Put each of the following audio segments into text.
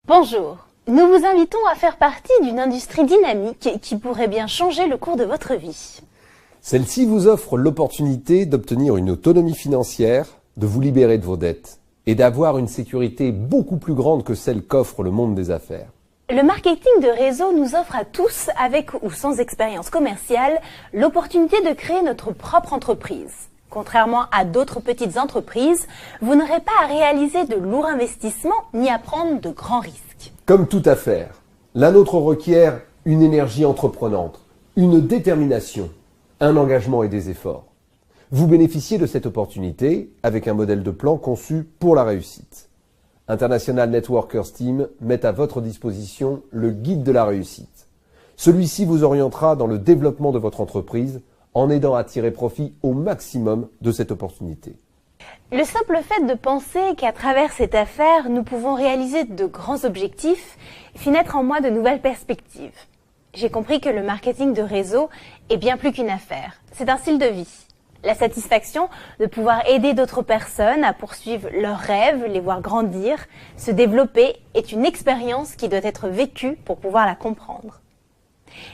Bonjour, nous vous invitons à faire partie d'une industrie dynamique qui pourrait bien changer le cours de votre vie. Celle-ci vous offre l'opportunité d'obtenir une autonomie financière, de vous libérer de vos dettes et d'avoir une sécurité beaucoup plus grande que celle qu'offre le monde des affaires. Le marketing de réseau nous offre à tous, avec ou sans expérience commerciale, l'opportunité de créer notre propre entreprise. Contrairement à d'autres petites entreprises, vous n'aurez pas à réaliser de lourds investissements ni à prendre de grands risques. Comme toute affaire, la nôtre requiert une énergie entreprenante, une détermination, un engagement et des efforts. Vous bénéficiez de cette opportunité avec un modèle de plan conçu pour la réussite. International Networkers Team met à votre disposition le guide de la réussite. Celui-ci vous orientera dans le développement de votre entreprise en aidant à tirer profit au maximum de cette opportunité. Le simple fait de penser qu'à travers cette affaire, nous pouvons réaliser de grands objectifs fit naître en moi de nouvelles perspectives. J'ai compris que le marketing de réseau est bien plus qu'une affaire. C'est un style de vie. La satisfaction de pouvoir aider d'autres personnes à poursuivre leurs rêves, les voir grandir, se développer est une expérience qui doit être vécue pour pouvoir la comprendre.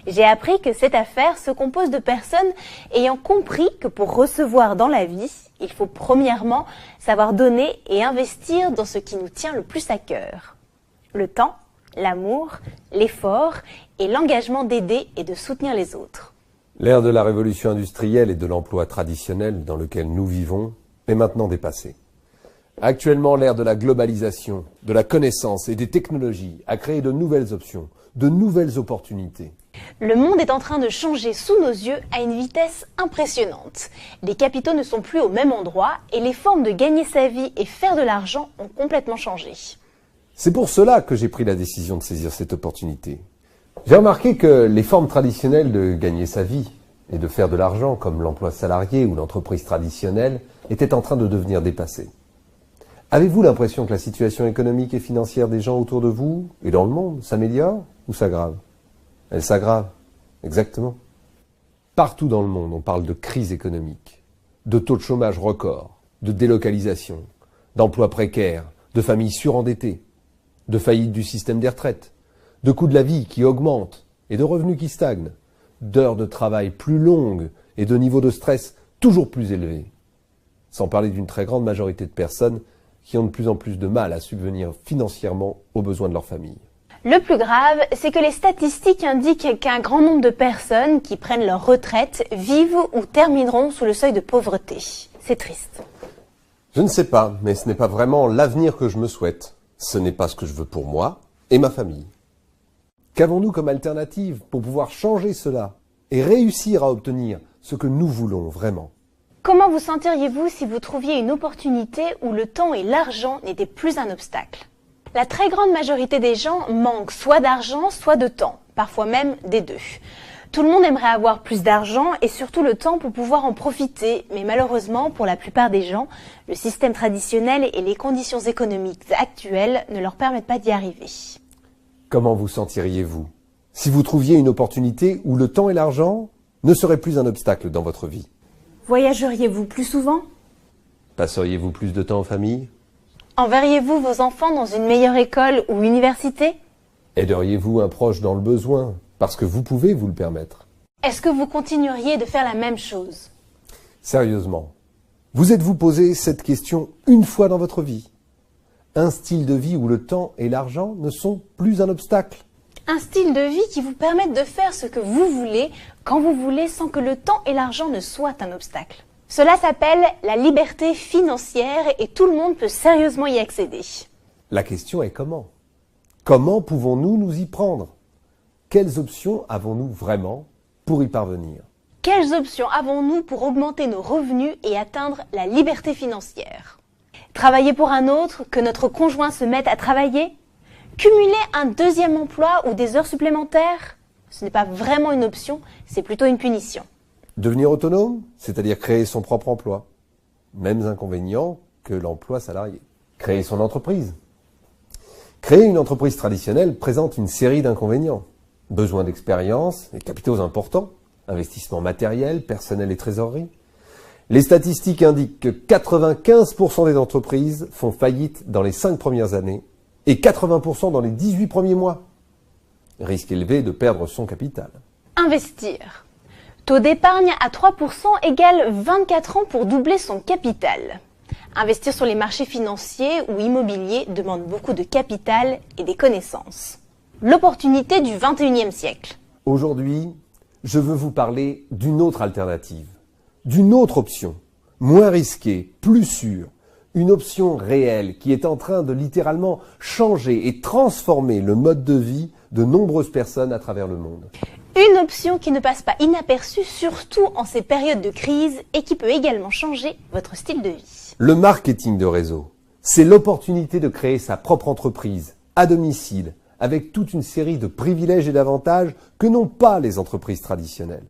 J'ai appris que cette affaire se compose de personnes ayant compris que pour recevoir dans la vie, il faut premièrement savoir donner et investir dans ce qui nous tient le plus à cœur. Le temps, l'amour, l'effort et l'engagement d'aider et de soutenir les autres. L'ère de la révolution industrielle et de l'emploi traditionnel dans lequel nous vivons est maintenant dépassée. Actuellement, l'ère de la globalisation, de la connaissance et des technologies a créé de nouvelles options, de nouvelles opportunités. Le monde est en train de changer sous nos yeux à une vitesse impressionnante. Les capitaux ne sont plus au même endroit et les formes de gagner sa vie et faire de l'argent ont complètement changé. C'est pour cela que j'ai pris la décision de saisir cette opportunité. J'ai remarqué que les formes traditionnelles de gagner sa vie et de faire de l'argent, comme l'emploi salarié ou l'entreprise traditionnelle, étaient en train de devenir dépassées. Avez-vous l'impression que la situation économique et financière des gens autour de vous et dans le monde s'améliore ou s'aggrave? Elle s'aggrave, exactement. Partout dans le monde, on parle de crise économique, de taux de chômage record, de délocalisation, d'emplois précaires, de familles surendettées, de faillite du système des retraites, de coûts de la vie qui augmentent et de revenus qui stagnent, d'heures de travail plus longues et de niveaux de stress toujours plus élevés. Sans parler d'une très grande majorité de personnes qui ont de plus en plus de mal à subvenir financièrement aux besoins de leur famille. Le plus grave, c'est que les statistiques indiquent qu'un grand nombre de personnes qui prennent leur retraite vivent ou termineront sous le seuil de pauvreté. C'est triste. Je ne sais pas, mais ce n'est pas vraiment l'avenir que je me souhaite. Ce n'est pas ce que je veux pour moi et ma famille. Qu'avons-nous comme alternative pour pouvoir changer cela et réussir à obtenir ce que nous voulons vraiment? Comment vous sentiriez-vous si vous trouviez une opportunité où le temps et l'argent n'étaient plus un obstacle? La très grande majorité des gens manquent soit d'argent, soit de temps, parfois même des deux. Tout le monde aimerait avoir plus d'argent et surtout le temps pour pouvoir en profiter, mais malheureusement, pour la plupart des gens, le système traditionnel et les conditions économiques actuelles ne leur permettent pas d'y arriver. Comment vous sentiriez-vous si vous trouviez une opportunité où le temps et l'argent ne seraient plus un obstacle dans votre vie? Voyageriez-vous plus souvent? Passeriez-vous plus de temps en famille? Enverriez-vous vos enfants dans une meilleure école ou université? Aideriez-vous un proche dans le besoin, parce que vous pouvez vous le permettre? Est-ce que vous continueriez de faire la même chose? Sérieusement, vous êtes-vous posé cette question une fois dans votre vie? Un style de vie où le temps et l'argent ne sont plus un obstacle? Un style de vie qui vous permette de faire ce que vous voulez, quand vous voulez, sans que le temps et l'argent ne soient un obstacle. Cela s'appelle la liberté financière et tout le monde peut sérieusement y accéder. La question est comment? Comment pouvons-nous nous y prendre? Quelles options avons-nous vraiment pour y parvenir? Quelles options avons-nous pour augmenter nos revenus et atteindre la liberté financière? Travailler pour un autre, que notre conjoint se mette à travailler? Cumuler un deuxième emploi ou des heures supplémentaires? Ce n'est pas vraiment une option, c'est plutôt une punition. Devenir autonome, c'est-à-dire créer son propre emploi. Mêmes inconvénients que l'emploi salarié. Créer son entreprise. Créer une entreprise traditionnelle présente une série d'inconvénients. Besoin d'expérience et capitaux importants, investissement matériel, personnel et trésorerie. Les statistiques indiquent que 95% des entreprises font faillite dans les 5 premières années et 80% dans les 18 premiers mois. Risque élevé de perdre son capital. Investir. Taux d'épargne à 3% égale 24 ans pour doubler son capital. Investir sur les marchés financiers ou immobiliers demande beaucoup de capital et des connaissances. L'opportunité du 21e siècle. Aujourd'hui, je veux vous parler d'une autre alternative, d'une autre option, moins risquée, plus sûre, une option réelle qui est en train de littéralement changer et transformer le mode de vie de nombreuses personnes à travers le monde. Une option qui ne passe pas inaperçue, surtout en ces périodes de crise, et qui peut également changer votre style de vie. Le marketing de réseau, c'est l'opportunité de créer sa propre entreprise, à domicile, avec toute une série de privilèges et d'avantages que n'ont pas les entreprises traditionnelles.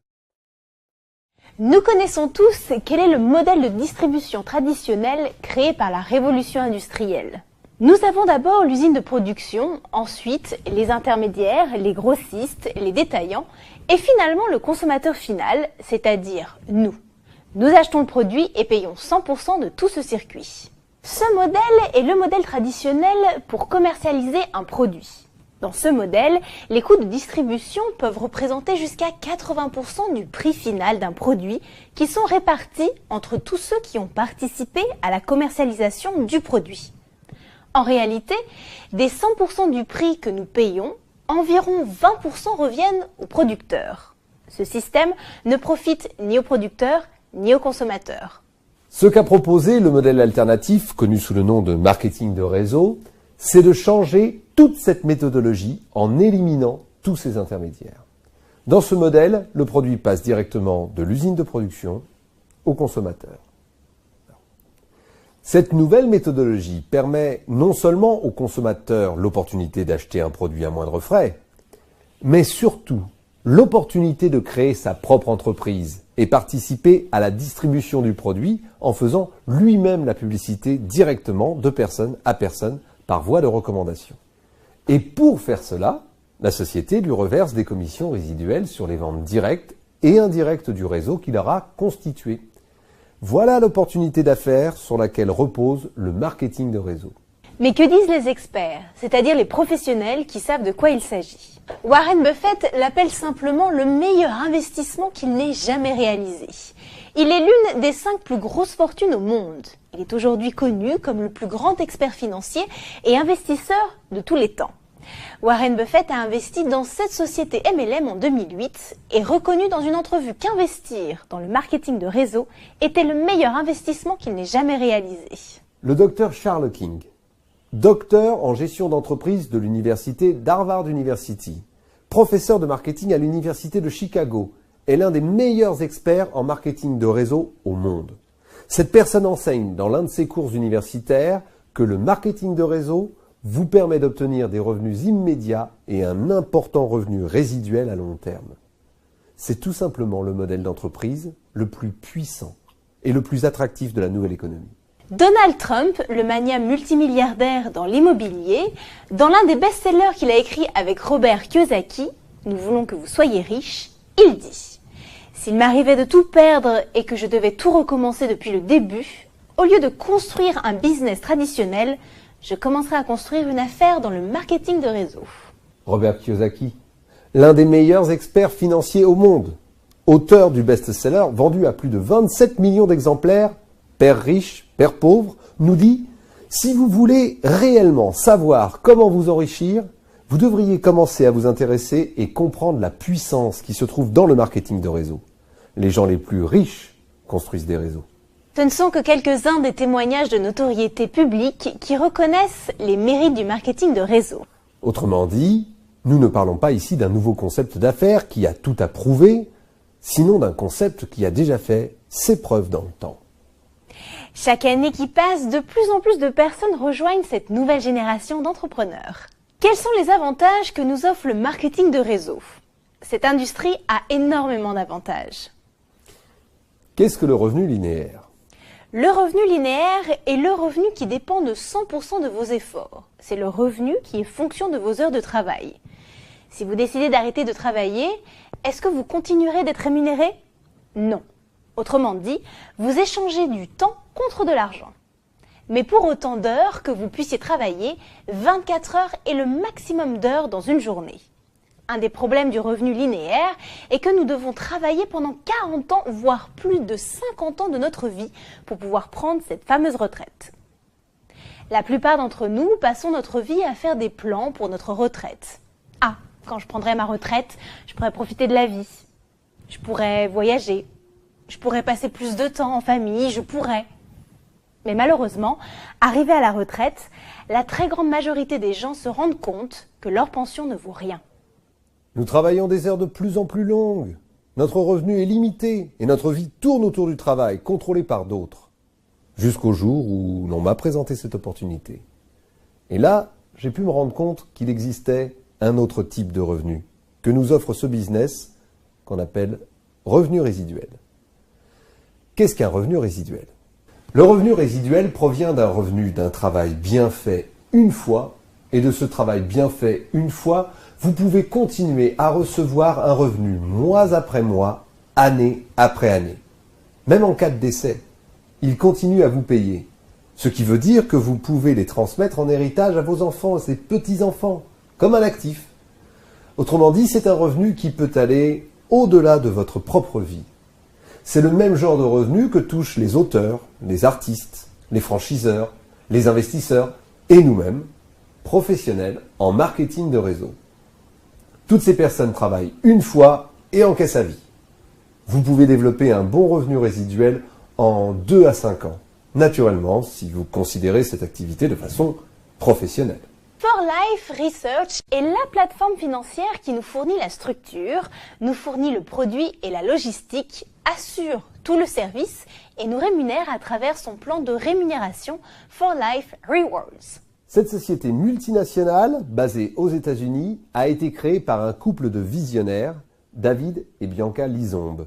Nous connaissons tous quel est le modèle de distribution traditionnel créé par la révolution industrielle. Nous avons d'abord l'usine de production, ensuite les intermédiaires, les grossistes, les détaillants et finalement le consommateur final, c'est-à-dire nous. Nous achetons le produit et payons 100% de tout ce circuit. Ce modèle est le modèle traditionnel pour commercialiser un produit. Dans ce modèle, les coûts de distribution peuvent représenter jusqu'à 80% du prix final d'un produit qui sont répartis entre tous ceux qui ont participé à la commercialisation du produit. En réalité, des 100% du prix que nous payons, environ 20% reviennent aux producteurs. Ce système ne profite ni aux producteurs ni aux consommateurs. Ce qu'a proposé le modèle alternatif, connu sous le nom de marketing de réseau, c'est de changer toute cette méthodologie en éliminant tous ces intermédiaires. Dans ce modèle, le produit passe directement de l'usine de production au consommateur. Cette nouvelle méthodologie permet non seulement aux consommateurs l'opportunité d'acheter un produit à moindre frais, mais surtout l'opportunité de créer sa propre entreprise et participer à la distribution du produit en faisant lui-même la publicité directement de personne à personne par voie de recommandation. Et pour faire cela, la société lui reverse des commissions résiduelles sur les ventes directes et indirectes du réseau qu'il aura constitué. Voilà l'opportunité d'affaires sur laquelle repose le marketing de réseau. Mais que disent les experts, c'est-à-dire les professionnels qui savent de quoi il s'agit? Warren Buffett l'appelle simplement le meilleur investissement qu'il n'ait jamais réalisé. Il est l'une des 5 plus grosses fortunes au monde. Il est aujourd'hui connu comme le plus grand expert financier et investisseur de tous les temps. Warren Buffett a investi dans cette société MLM en 2008 et reconnu dans une entrevue qu'investir dans le marketing de réseau était le meilleur investissement qu'il n'ait jamais réalisé. Le docteur Charles King, docteur en gestion d'entreprise de l'université d'Harvard University, professeur de marketing à l'université de Chicago, est l'un des meilleurs experts en marketing de réseau au monde. Cette personne enseigne dans l'un de ses cours universitaires que le marketing de réseau vous permet d'obtenir des revenus immédiats et un important revenu résiduel à long terme. C'est tout simplement le modèle d'entreprise le plus puissant et le plus attractif de la nouvelle économie. Donald Trump, le magnat multimilliardaire dans l'immobilier, dans l'un des best-sellers qu'il a écrit avec Robert Kiyosaki, « Nous voulons que vous soyez riches », il dit « S'il m'arrivait de tout perdre et que je devais tout recommencer depuis le début, au lieu de construire un business traditionnel, je commencerai à construire une affaire dans le marketing de réseau. » Robert Kiyosaki, l'un des meilleurs experts financiers au monde, auteur du best-seller vendu à plus de 27 millions d'exemplaires, Père riche, Père pauvre, nous dit « Si vous voulez réellement savoir comment vous enrichir, vous devriez commencer à vous intéresser et comprendre la puissance qui se trouve dans le marketing de réseau. Les gens les plus riches construisent des réseaux. » Ce ne sont que quelques-uns des témoignages de notoriété publique qui reconnaissent les mérites du marketing de réseau. Autrement dit, nous ne parlons pas ici d'un nouveau concept d'affaires qui a tout à prouver, sinon d'un concept qui a déjà fait ses preuves dans le temps. Chaque année qui passe, de plus en plus de personnes rejoignent cette nouvelle génération d'entrepreneurs. Quels sont les avantages que nous offre le marketing de réseau? Cette industrie a énormément d'avantages. Qu'est-ce que le revenu linéaire? Le revenu linéaire est le revenu qui dépend de 100% de vos efforts. C'est le revenu qui est fonction de vos heures de travail. Si vous décidez d'arrêter de travailler, est-ce que vous continuerez d'être rémunéré? Non. Autrement dit, vous échangez du temps contre de l'argent. Mais pour autant d'heures que vous puissiez travailler, 24 heures est le maximum d'heures dans une journée. Un des problèmes du revenu linéaire est que nous devons travailler pendant 40 ans, voire plus de 50 ans de notre vie pour pouvoir prendre cette fameuse retraite. La plupart d'entre nous passons notre vie à faire des plans pour notre retraite. Ah, quand je prendrai ma retraite, je pourrai profiter de la vie. Je pourrais voyager. Je pourrais passer plus de temps en famille, je pourrais. Mais malheureusement, arrivé à la retraite, la très grande majorité des gens se rendent compte que leur pension ne vaut rien. Nous travaillons des heures de plus en plus longues. Notre revenu est limité et notre vie tourne autour du travail, contrôlé par d'autres. Jusqu'au jour où l'on m'a présenté cette opportunité. Et là, j'ai pu me rendre compte qu'il existait un autre type de revenu que nous offre ce business qu'on appelle revenu résiduel. Qu'est-ce qu'un revenu résiduel? Le revenu résiduel provient d'un revenu d'un travail bien fait une fois, et de ce travail bien fait une fois, vous pouvez continuer à recevoir un revenu mois après mois, année après année. Même en cas de décès, il continue à vous payer. Ce qui veut dire que vous pouvez les transmettre en héritage à vos enfants et petits-enfants, comme un actif. Autrement dit, c'est un revenu qui peut aller au-delà de votre propre vie. C'est le même genre de revenu que touchent les auteurs, les artistes, les franchiseurs, les investisseurs et nous-mêmes, professionnels en marketing de réseau. Toutes ces personnes travaillent une fois et encaissent à vie. Vous pouvez développer un bon revenu résiduel en 2 à 5 ans. Naturellement, si vous considérez cette activité de façon professionnelle. For Life Research est la plateforme financière qui nous fournit la structure, nous fournit le produit et la logistique, assure tout le service et nous rémunère à travers son plan de rémunération For Life Rewards. Cette société multinationale, basée aux États-Unis, a été créée par un couple de visionnaires, David et Bianca Lizombe,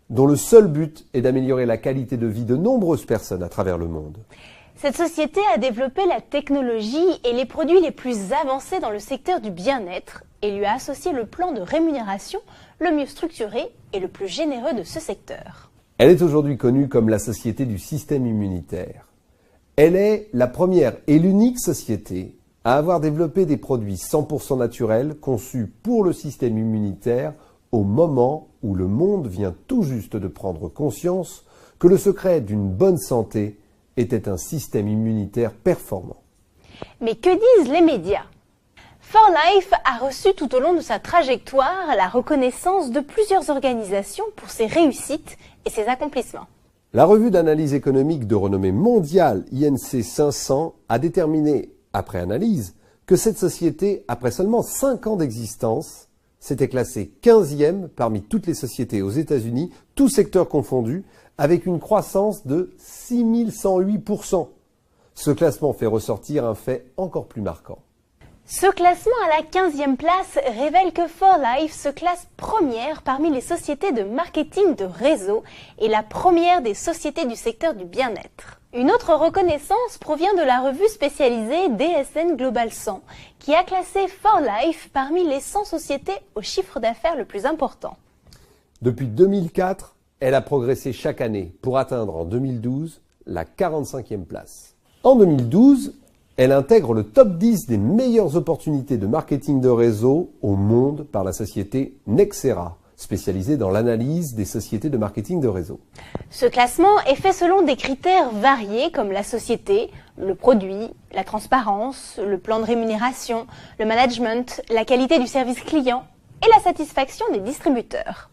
dont le seul but est d'améliorer la qualité de vie de nombreuses personnes à travers le monde. Cette société a développé la technologie et les produits les plus avancés dans le secteur du bien-être et lui a associé le plan de rémunération le mieux structuré et le plus généreux de ce secteur. Elle est aujourd'hui connue comme la société du système immunitaire. Elle est la première et l'unique société à avoir développé des produits 100% naturels conçus pour le système immunitaire au moment où le monde vient tout juste de prendre conscience que le secret d'une bonne santé était un système immunitaire performant. Mais que disent les médias? For Life a reçu tout au long de sa trajectoire la reconnaissance de plusieurs organisations pour ses réussites et ses accomplissements. La revue d'analyse économique de renommée mondiale INC 500 a déterminé, après analyse, que cette société, après seulement 5 ans d'existence, s'était classée 15e parmi toutes les sociétés aux États-Unis, tous secteurs confondus, avec une croissance de 6108%. Ce classement fait ressortir un fait encore plus marquant. Ce classement à la 15e place révèle que For Life se classe première parmi les sociétés de marketing de réseau et la première des sociétés du secteur du bien-être. Une autre reconnaissance provient de la revue spécialisée DSN Global 100 qui a classé For Life parmi les 100 sociétés au chiffre d'affaires le plus important. Depuis 2004, elle a progressé chaque année pour atteindre en 2012 la 45e place. En 2012, elle intègre le top 10 des meilleures opportunités de marketing de réseau au monde par la société Nexera, spécialisée dans l'analyse des sociétés de marketing de réseau. Ce classement est fait selon des critères variés comme la société, le produit, la transparence, le plan de rémunération, le management, la qualité du service client et la satisfaction des distributeurs.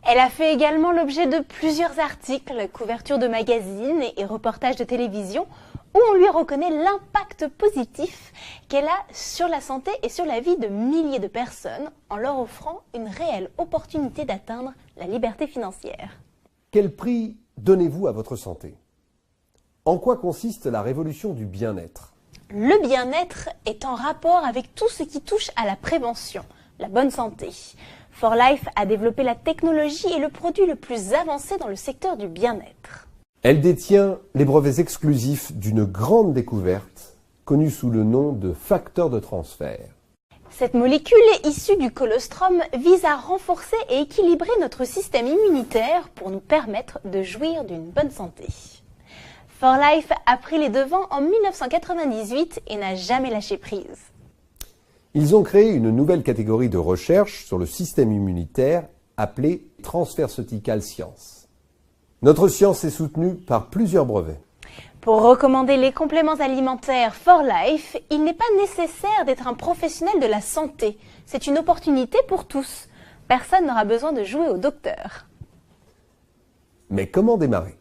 Elle a fait également l'objet de plusieurs articles, couvertures de magazines et reportages de télévision où on lui reconnaît l'impact positif qu'elle a sur la santé et sur la vie de milliers de personnes en leur offrant une réelle opportunité d'atteindre la liberté financière. Quel prix donnez-vous à votre santé? En quoi consiste la révolution du bien-être? Le bien-être est en rapport avec tout ce qui touche à la prévention, la bonne santé. For Life a développé la technologie et le produit le plus avancé dans le secteur du bien-être. Elle détient les brevets exclusifs d'une grande découverte, connue sous le nom de facteur de transfert. Cette molécule issue du colostrum vise à renforcer et équilibrer notre système immunitaire pour nous permettre de jouir d'une bonne santé. For Life a pris les devants en 1998 et n'a jamais lâché prise. Ils ont créé une nouvelle catégorie de recherche sur le système immunitaire appelée Transferceutical Science. Notre science est soutenue par plusieurs brevets. Pour recommander les compléments alimentaires For Life, il n'est pas nécessaire d'être un professionnel de la santé. C'est une opportunité pour tous. Personne n'aura besoin de jouer au docteur. Mais comment démarrer?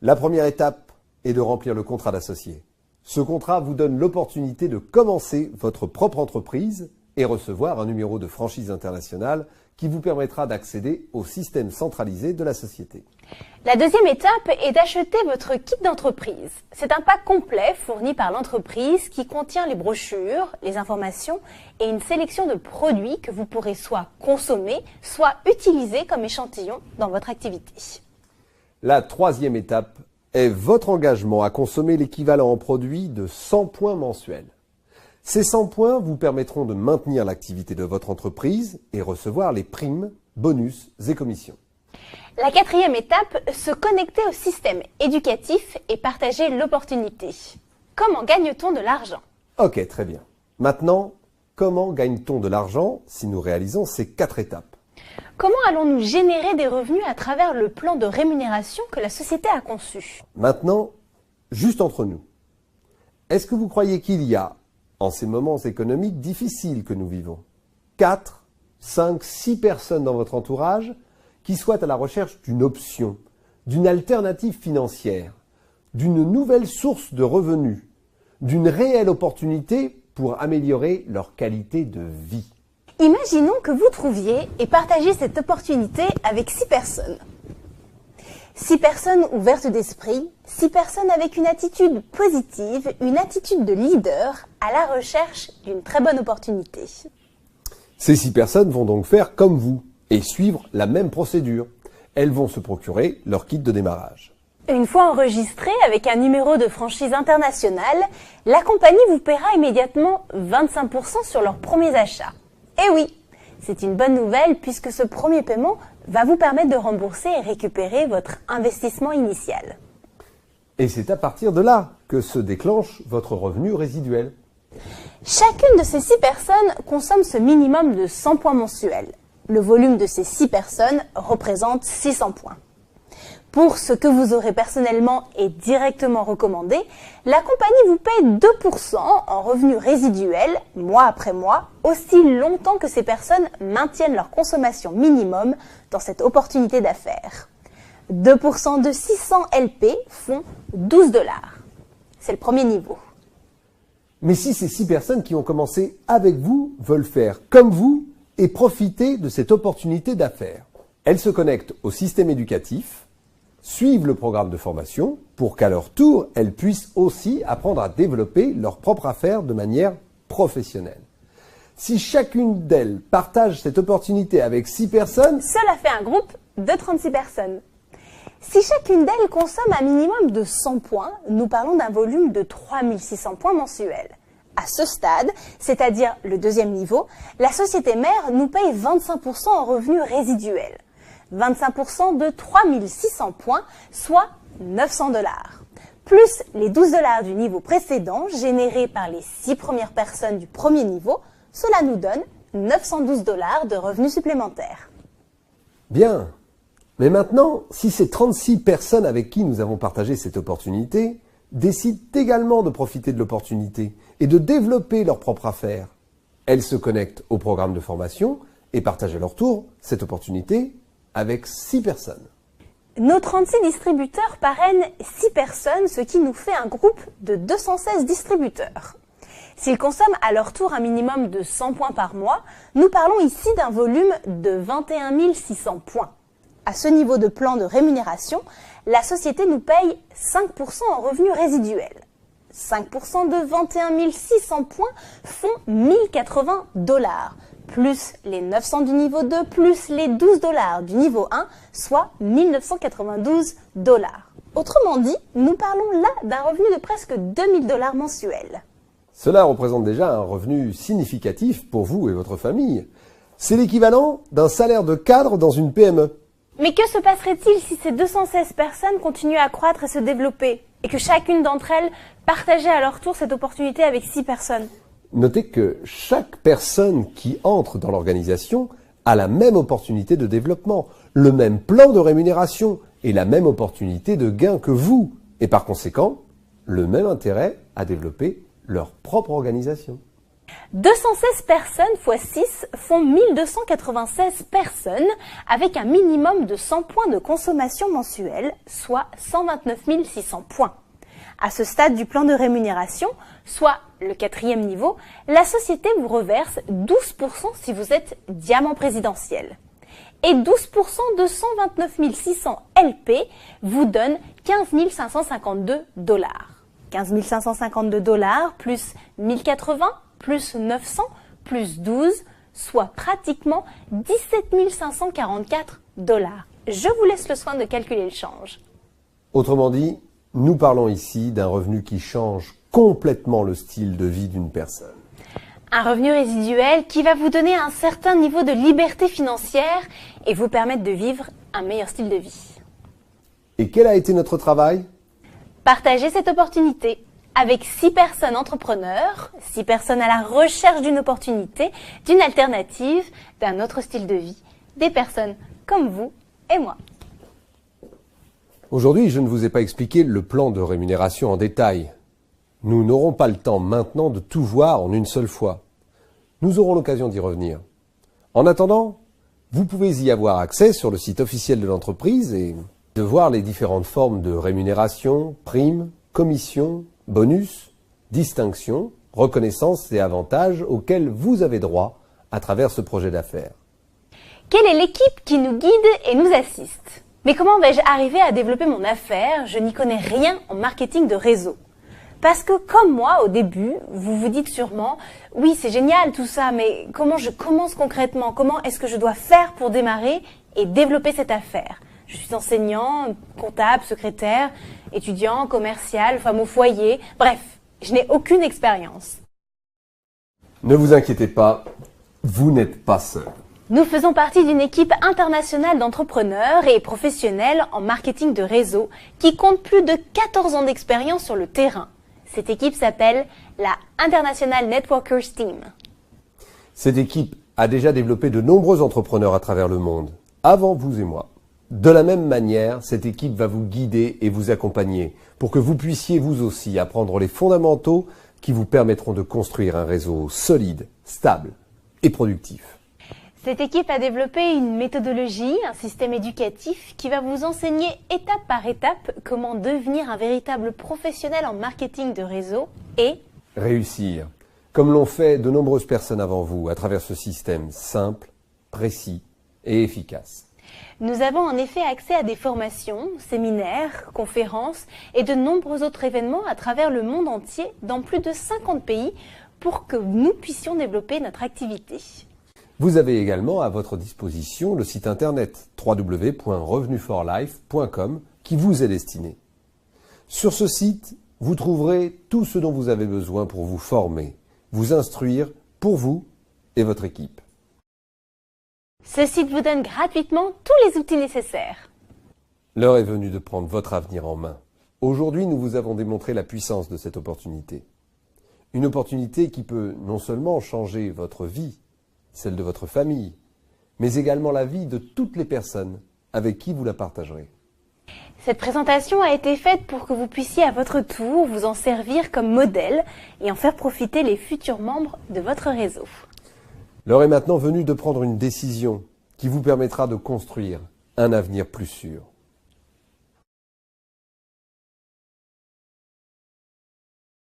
La première étape est de remplir le contrat d'associé. Ce contrat vous donne l'opportunité de commencer votre propre entreprise et recevoir un numéro de franchise internationale qui vous permettra d'accéder au système centralisé de la société. La deuxième étape est d'acheter votre kit d'entreprise. C'est un pack complet fourni par l'entreprise qui contient les brochures, les informations et une sélection de produits que vous pourrez soit consommer, soit utiliser comme échantillon dans votre activité. La troisième étape est votre engagement à consommer l'équivalent en produits de 100 points mensuels. Ces 100 points vous permettront de maintenir l'activité de votre entreprise et recevoir les primes, bonus et commissions. La quatrième étape, se connecter au système éducatif et partager l'opportunité. Comment gagne-t-on de l'argent? Ok, très bien. Maintenant, comment gagne-t-on de l'argent si nous réalisons ces 4 étapes? Comment allons-nous générer des revenus à travers le plan de rémunération que la société a conçu? Maintenant, juste entre nous, est-ce que vous croyez qu'il y a, en ces moments économiques difficiles que nous vivons, 4, 5, 6 personnes dans votre entourage qui soient à la recherche d'une option, d'une alternative financière, d'une nouvelle source de revenus, d'une réelle opportunité pour améliorer leur qualité de vie? Imaginons que vous trouviez et partagiez cette opportunité avec 6 personnes. 6 personnes ouvertes d'esprit, 6 personnes avec une attitude positive, une attitude de leader à la recherche d'une très bonne opportunité. Ces 6 personnes vont donc faire comme vous et suivre la même procédure. Elles vont se procurer leur kit de démarrage. Une fois enregistré avec un numéro de franchise internationale, la compagnie vous paiera immédiatement 25% sur leurs premiers achats. Et oui, c'est une bonne nouvelle puisque ce premier paiement va vous permettre de rembourser et récupérer votre investissement initial. Et c'est à partir de là que se déclenche votre revenu résiduel. Chacune de ces 6 personnes consomme ce minimum de 100 points mensuels. Le volume de ces 6 personnes représente 600 points. Pour ce que vous aurez personnellement et directement recommandé, la compagnie vous paye 2% en revenus résiduels, mois après mois, aussi longtemps que ces personnes maintiennent leur consommation minimum dans cette opportunité d'affaires. 2% de 600 LP font 12 $. C'est le premier niveau. Mais si ces 6 personnes qui ont commencé avec vous veulent faire comme vous et profiter de cette opportunité d'affaires, elles se connectent au système éducatif, suivent le programme de formation pour qu'à leur tour, elles puissent aussi apprendre à développer leur propre affaire de manière professionnelle. Si chacune d'elles partage cette opportunité avec 6 personnes, cela fait un groupe de 36 personnes. Si chacune d'elles consomme un minimum de 100 points, nous parlons d'un volume de 3600 points mensuels. À ce stade, c'est-à-dire le deuxième niveau, la société mère nous paye 25% en revenus résiduels. 25% de 3600 points, soit 900 $. Plus les 12 $ du niveau précédent générés par les 6 premières personnes du premier niveau, cela nous donne 912 $ de revenus supplémentaires. Bien. Mais maintenant, si ces 36 personnes avec qui nous avons partagé cette opportunité décident également de profiter de l'opportunité et de développer leur propre affaire, elles se connectent au programme de formation et partagent à leur tour cette opportunité avec 6 personnes. Nos 36 distributeurs parrainent 6 personnes, ce qui nous fait un groupe de 216 distributeurs. S'ils consomment à leur tour un minimum de 100 points par mois, nous parlons ici d'un volume de 21 600 points. À ce niveau de plan de rémunération, la société nous paye 5% en revenus résiduels. 5% de 21 600 points font 1080 $, plus les 900 du niveau 2, plus les 12 $ du niveau 1, soit 1992 $. Autrement dit, nous parlons là d'un revenu de presque 2000 $ mensuels. Cela représente déjà un revenu significatif pour vous et votre famille. C'est l'équivalent d'un salaire de cadre dans une PME. Mais que se passerait-il si ces 216 personnes continuaient à croître et se développer, et que chacune d'entre elles partageait à leur tour cette opportunité avec 6 personnes? Notez que chaque personne qui entre dans l'organisation a la même opportunité de développement, le même plan de rémunération et la même opportunité de gain que vous, et par conséquent, le même intérêt à développer leur propre organisation. 216 personnes x 6 font 1296 personnes avec un minimum de 100 points de consommation mensuelle, soit 129 600 points. À ce stade du plan de rémunération, soit le 4e niveau, la société vous reverse 12% si vous êtes diamant présidentiel. Et 12% de 129 600 LP vous donne 15 552 $. 15 552 $ plus 1080 plus 900 plus 12, soit pratiquement 17 544 $. Je vous laisse le soin de calculer le change. Autrement dit, nous parlons ici d'un revenu qui change complètement le style de vie d'une personne. Un revenu résiduel qui va vous donner un certain niveau de liberté financière et vous permettre de vivre un meilleur style de vie. Et quel a été notre travail ? Partagez cette opportunité avec 6 personnes entrepreneurs, 6 personnes à la recherche d'une opportunité, d'une alternative, d'un autre style de vie, des personnes comme vous et moi. Aujourd'hui, je ne vous ai pas expliqué le plan de rémunération en détail. Nous n'aurons pas le temps maintenant de tout voir en une seule fois. Nous aurons l'occasion d'y revenir. En attendant, vous pouvez y avoir accès sur le site officiel de l'entreprise et de voir les différentes formes de rémunération, primes, commissions, bonus, distinctions, reconnaissances et avantages auxquels vous avez droit à travers ce projet d'affaires. Quelle est l'équipe qui nous guide et nous assiste? Mais comment vais-je arriver à développer mon affaire? Je n'y connais rien en marketing de réseau. Parce que comme moi, au début, vous vous dites sûrement « Oui, c'est génial tout ça, mais comment je commence concrètement? Comment est-ce que je dois faire pour démarrer et développer cette affaire ?» Je suis enseignant, comptable, secrétaire, étudiant, commercial, femme au foyer, bref, je n'ai aucune expérience. Ne vous inquiétez pas, vous n'êtes pas seul. Nous faisons partie d'une équipe internationale d'entrepreneurs et professionnels en marketing de réseau qui compte plus de 14 ans d'expérience sur le terrain. Cette équipe s'appelle la International Networkers Team. Cette équipe a déjà développé de nombreux entrepreneurs à travers le monde, avant vous et moi. De la même manière, cette équipe va vous guider et vous accompagner pour que vous puissiez vous aussi apprendre les fondamentaux qui vous permettront de construire un réseau solide, stable et productif. Cette équipe a développé une méthodologie, un système éducatif qui va vous enseigner étape par étape comment devenir un véritable professionnel en marketing de réseau et réussir, comme l'ont fait de nombreuses personnes avant vous à travers ce système simple, précis et efficace. Nous avons en effet accès à des formations, séminaires, conférences et de nombreux autres événements à travers le monde entier dans plus de 50 pays pour que nous puissions développer notre activité. Vous avez également à votre disposition le site internet www.revenuforlife.com qui vous est destiné. Sur ce site, vous trouverez tout ce dont vous avez besoin pour vous former, vous instruire pour vous et votre équipe. Ce site vous donne gratuitement tous les outils nécessaires. L'heure est venue de prendre votre avenir en main. Aujourd'hui, nous vous avons démontré la puissance de cette opportunité. Une opportunité qui peut non seulement changer votre vie, celle de votre famille, mais également la vie de toutes les personnes avec qui vous la partagerez. Cette présentation a été faite pour que vous puissiez à votre tour vous en servir comme modèle et en faire profiter les futurs membres de votre réseau. L'heure est maintenant venue de prendre une décision qui vous permettra de construire un avenir plus sûr.